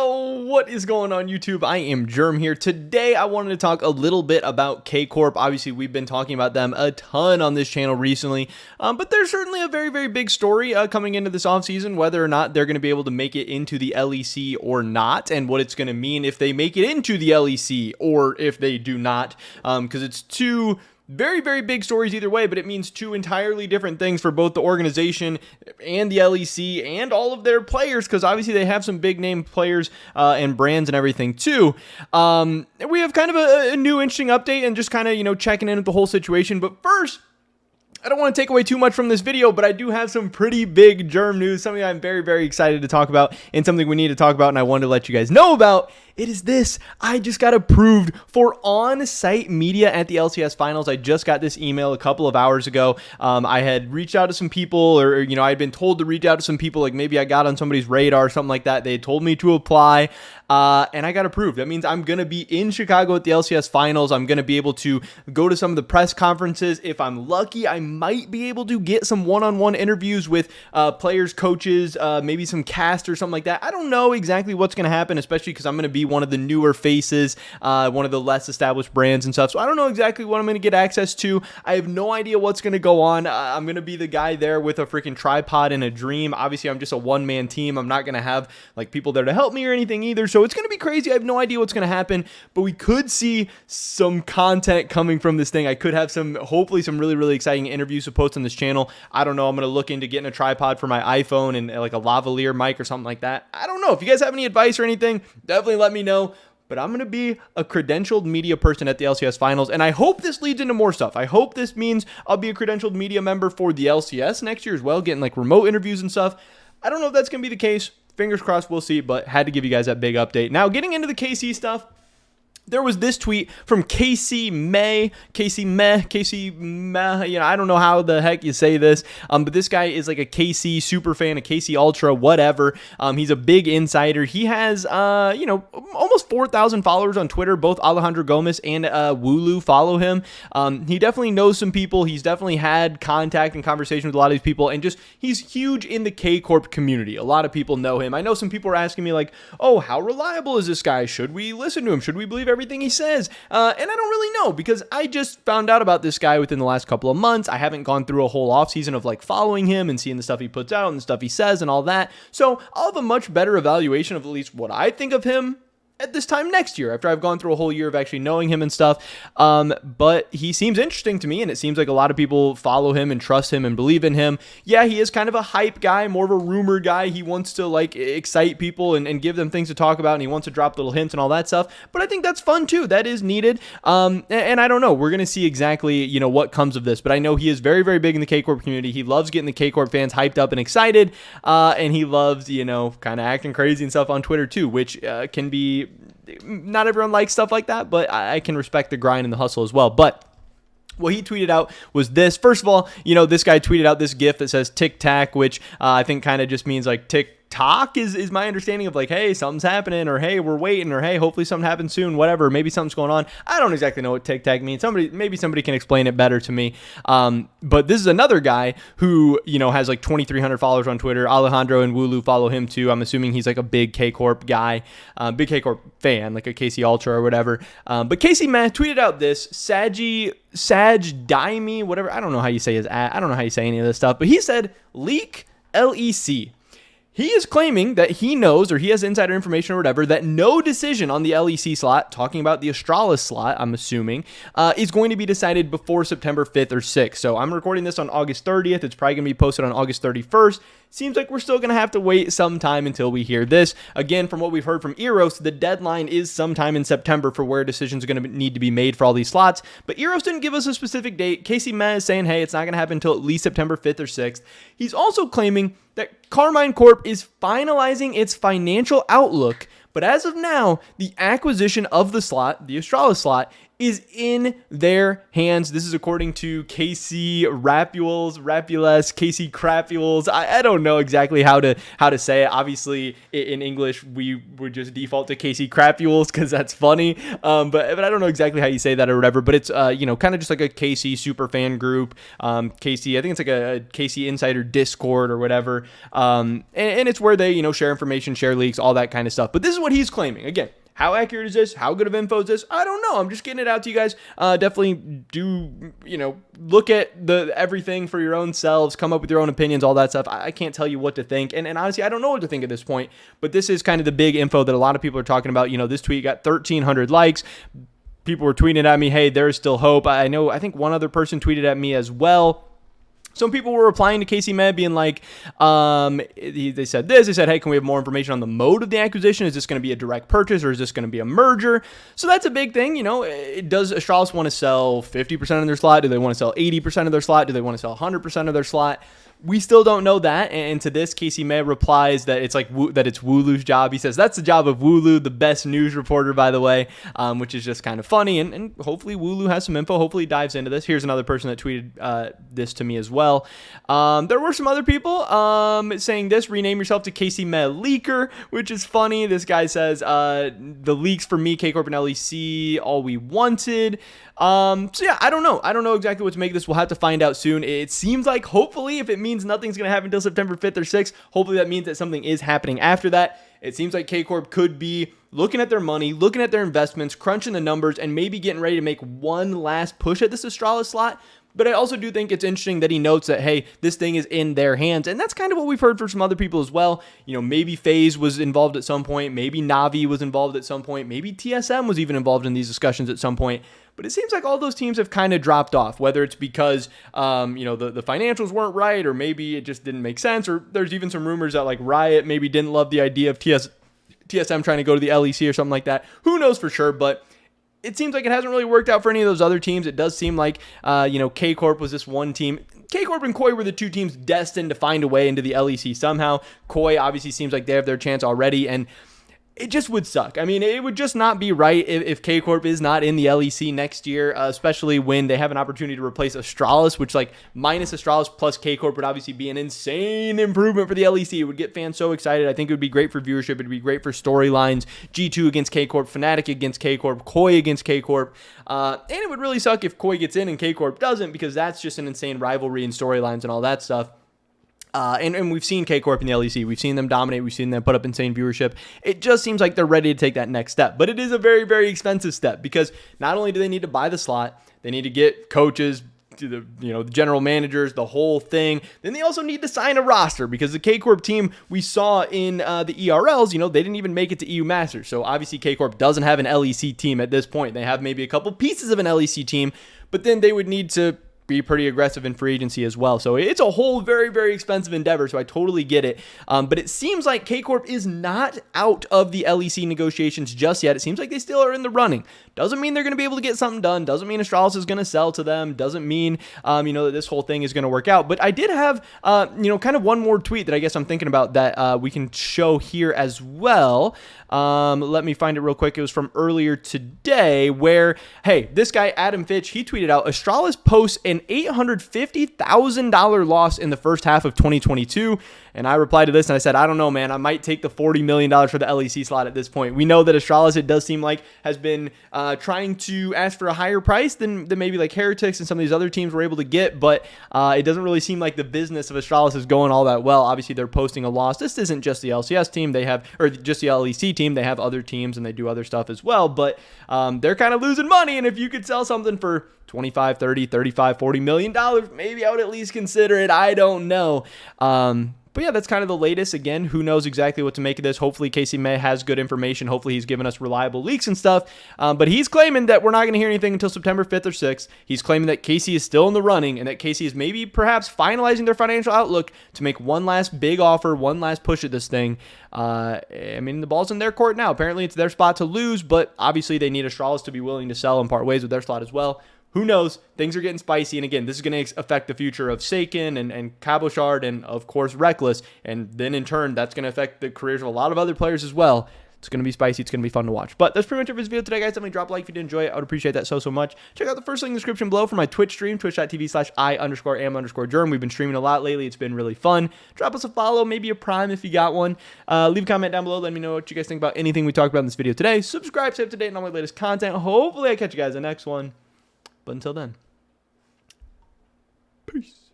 Yo, what is going on YouTube? I am Germ here. Today I wanted to talk a little bit about Kcorp. Obviously, we've been talking about them a ton on this channel recently, but there's certainly a very, very big story coming into this offseason, whether or not they're going to be able to make it into the LEC or not, and what it's going to mean if they make it into the LEC or if they do not, because it's two very, very big stories either way, but it means two entirely different things for both the organization and the LEC and all of their players, because obviously they have some big name players and brands and everything too. We have kind of a new interesting update and just kind of, checking in with the whole situation. But first, I don't want to take away too much from this video, but I do have some pretty big Germ news, something I'm very, very excited to talk about and something we need to talk about, and I wanted to let you guys know about. It is this. I just got approved for on-site media at the LCS finals. I just got this email a couple of hours ago. I had reached out to some people, or, I had been told to reach out to some people, like maybe I got on somebody's radar or something like that. They had told me to apply, and I got approved. That means I'm going to be in Chicago at the LCS finals. I'm going to be able to go to some of the press conferences. If I'm lucky, I might be able to get some one-on-one interviews with players, coaches, maybe some cast or something like that. I don't know exactly what's going to happen, especially because I'm going to be one of the newer faces, one of the less established brands and stuff. So I don't know exactly what I'm going to get access to. I have no idea what's going to go on. I'm going to be the guy there with a freaking tripod and a dream. Obviously, I'm just a one-man team. I'm not going to have like people there to help me or anything either. So it's going to be crazy. I have no idea what's going to happen, but we could see some content coming from this thing. I could have hopefully some really, really exciting interviews to post on this channel. I don't know. I'm going to look into getting a tripod for my iPhone and like a lavalier mic or something like that. I don't know. If you guys have any advice or anything, definitely let me know. But I'm going to be a credentialed media person at the LCS finals, and I hope this leads into more stuff. I hope this means I'll be a credentialed media member for the LCS next year as well, getting like remote interviews and stuff. I don't know if that's going to be the case. Fingers crossed, we'll see, but had to give you guys that big update. Now, getting into the KC stuff, there was this tweet from Casey Meh, I don't know how the heck you say this, but this guy is like a KC super fan, a KC Ultra, whatever. He's a big insider. He has, almost 4,000 followers on Twitter. Both Alejandro Gomez and Wooloo follow him. He definitely knows some people. He's definitely had contact and conversation with a lot of these people, and just he's huge in the Kcorp community. A lot of people know him. I know some people are asking me like, oh, how reliable is this guy? Should we listen to him? Should we believe everything he says? And I don't really know, because I just found out about this guy within the last couple of months. I haven't gone through a whole offseason of like following him and seeing the stuff he puts out and the stuff he says and all that. So I'll have a much better evaluation of at least what I think of him at this time next year, after I've gone through a whole year of actually knowing him and stuff. But he seems interesting to me, and it seems like a lot of people follow him and trust him and believe in him. Yeah, he is kind of a hype guy, more of a rumor guy. He wants to like excite people and give them things to talk about, and he wants to drop little hints and all that stuff. But I think that's fun too. That is needed. And I don't know. We're going to see exactly, what comes of this. But I know he is very, very big in the Kcorp community. He loves getting the Kcorp fans hyped up and excited. And he loves, kind of acting crazy and stuff on Twitter too, which can be... Not everyone likes stuff like that, but I can respect the grind and the hustle as well. But what he tweeted out was this. First of all, this guy tweeted out this GIF that says tic tac, which I think kind of just means like tick talk is my understanding of like, hey, something's happening, or hey, we're waiting, or hey, hopefully something happens soon, whatever. Maybe something's going on. I don't exactly know what tic tac means. Maybe somebody can explain it better to me. But this is another guy who, has like 2,300 followers on Twitter. Alejandro and Wooloo follow him too. I'm assuming he's like a big Kcorp guy, big Kcorp fan, like a KC Ultra or whatever. But Casey Meh tweeted out this Saj Daimi, whatever. I don't know how you say his I don't know how you say any of this stuff, but he said leak LEC. He is claiming that he knows, or he has insider information or whatever, that no decision on the LEC slot, talking about the Astralis slot, I'm assuming, is going to be decided before September 5th or 6th. So I'm recording this on August 30th. It's probably going to be posted on August 31st. Seems like we're still going to have to wait some time until we hear this. Again, from what we've heard from Eros, the deadline is sometime in September for where decisions are going to need to be made for all these slots. But Eros didn't give us a specific date. Casey Meh is saying, hey, it's not going to happen until at least September 5th or 6th. He's also claiming that Carmine Corp is finalizing its financial outlook, but as of now, the acquisition of the slot, the Astralis slot, is in their hands. This is according to Casey Casey Crapules. I don't know exactly how to say it. Obviously, in English, we would just default to Casey Crapules because that's funny. But I don't know exactly how you say that or whatever. But it's kind of just like a Casey super fan group. Casey, I think it's like a Casey Insider Discord or whatever. And it's where they share information, share leaks, all that kind of stuff. But this is what he's claiming. Again, how accurate is this? How good of info is this? I don't know. I'm just getting it out to you guys. Definitely do, look at everything for your own selves, come up with your own opinions, all that stuff. I can't tell you what to think. And honestly, I don't know what to think at this point. But this is kind of the big info that a lot of people are talking about. This tweet got 1,300 likes. People were tweeting at me, hey, there's still hope. I think one other person tweeted at me as well. Some people were replying to Casey Med being like, they said this. They said, hey, can we have more information on the mode of the acquisition? Is this going to be a direct purchase or is this going to be a merger? So that's a big thing. Does Astralis want to sell 50% of their slot? Do they want to sell 80% of their slot? Do they want to sell 100% of their slot? We still don't know that. And to this, Casey May replies that it's Wooloo's job. He says that's the job of Wooloo, the best news reporter, by the way, which is just kind of funny. And hopefully Wooloo has some info. Hopefully he dives into this. Here's another person that tweeted this to me as well. There were some other people saying this: rename yourself to Casey May Leaker, which is funny. This guy says the leaks for me, Kcorp and LEC, all we wanted. So yeah, I don't know. I don't know exactly what to make of this. We'll have to find out soon. It seems like hopefully if it means nothing's going to happen until September 5th or 6th, hopefully that means that something is happening after that. It seems like Kcorp could be looking at their money, looking at their investments, crunching the numbers, and maybe getting ready to make one last push at this Astralis slot. But I also do think it's interesting that he notes that, hey, this thing is in their hands. And that's kind of what we've heard from some other people as well. Maybe FaZe was involved at some point. Maybe Navi was involved at some point. Maybe TSM was even involved in these discussions at some point. But it seems like all those teams have kind of dropped off, whether it's because, the financials weren't right, or maybe it just didn't make sense, or there's even some rumors that like Riot maybe didn't love the idea of TSM trying to go to the LEC or something like that. Who knows for sure, but it seems like it hasn't really worked out for any of those other teams. It does seem like, Kcorp was this one team. Kcorp and Koi were the two teams destined to find a way into the LEC somehow. Koi obviously seems like they have their chance already, and it just would suck. I mean, it would just not be right if Kcorp is not in the LEC next year, especially when they have an opportunity to replace Astralis, which minus Astralis plus Kcorp would obviously be an insane improvement for the LEC. It would get fans so excited. I think it would be great for viewership. It would be great for storylines. G2 against Kcorp, Fnatic against Kcorp, Koi against Kcorp. And it would really suck if Koi gets in and Kcorp doesn't, because that's just an insane rivalry and storylines and all that stuff. And we've seen Kcorp in the LEC. We've seen them dominate. We've seen them put up insane viewership. It just seems like they're ready to take that next step. But it is a very, very expensive step, because not only do they need to buy the slot, they need to get coaches, to the general managers, the whole thing. Then they also need to sign a roster, because the Kcorp team we saw in the ERLs, they didn't even make it to EU Masters. So obviously Kcorp doesn't have an LEC team at this point. They have maybe a couple pieces of an LEC team, but then they would need to be pretty aggressive in free agency as well. So it's a whole very, very expensive endeavor. So I totally get it. But it seems like Kcorp is not out of the LEC negotiations just yet. It seems like they still are in the running. Doesn't mean they're going to be able to get something done. Doesn't mean Astralis is going to sell to them. Doesn't mean, that this whole thing is going to work out. But I did have, kind of one more tweet that I guess I'm thinking about that we can show here as well. Let me find it real quick. It was from earlier today where, hey, this guy, Adam Fitch, he tweeted out, Astralis posts an $850,000 loss in the first half of 2022. And I replied to this and I said, I don't know, man. I might take the $40 million for the LEC slot at this point. We know that Astralis, it does seem like, has been trying to ask for a higher price than maybe like Heretics and some of these other teams were able to get. But it doesn't really seem like the business of Astralis is going all that well. Obviously, they're posting a loss. This isn't just the LCS team. They have, or just the LEC team. They have other teams and they do other stuff as well. But they're kind of losing money. And if you could sell something for 25, 30, 35, 40 million dollars, maybe I would at least consider it. I don't know. But yeah, that's kind of the latest. Again, who knows exactly what to make of this. Hopefully Casey May has good information. Hopefully he's given us reliable leaks and stuff. But he's claiming that we're not going to hear anything until September 5th or 6th. He's claiming that Casey is still in the running and that Casey is maybe perhaps finalizing their financial outlook to make one last big offer, one last push at this thing. The ball's in their court now. Apparently it's their spot to lose, but obviously they need Astralis to be willing to sell and part ways with their slot as well. Who knows? Things are getting spicy. And again, this is going to affect the future of Seiken and Cabochard and, of course, Reckless. And then in turn, that's going to affect the careers of a lot of other players as well. It's going to be spicy. It's going to be fun to watch. But that's pretty much it for this video today, guys. Definitely drop a like if you did enjoy it. I would appreciate that so much. Check out the first link in the description below for my Twitch stream, twitch.tv/I_am_Germ. We've been streaming a lot lately. It's been really fun. Drop us a follow, maybe a prime if you got one. Leave a comment down below. Let me know what you guys think about anything we talked about in this video today. Subscribe, stay up to date on all my latest content. Hopefully I catch you guys in the next one. But until then, peace.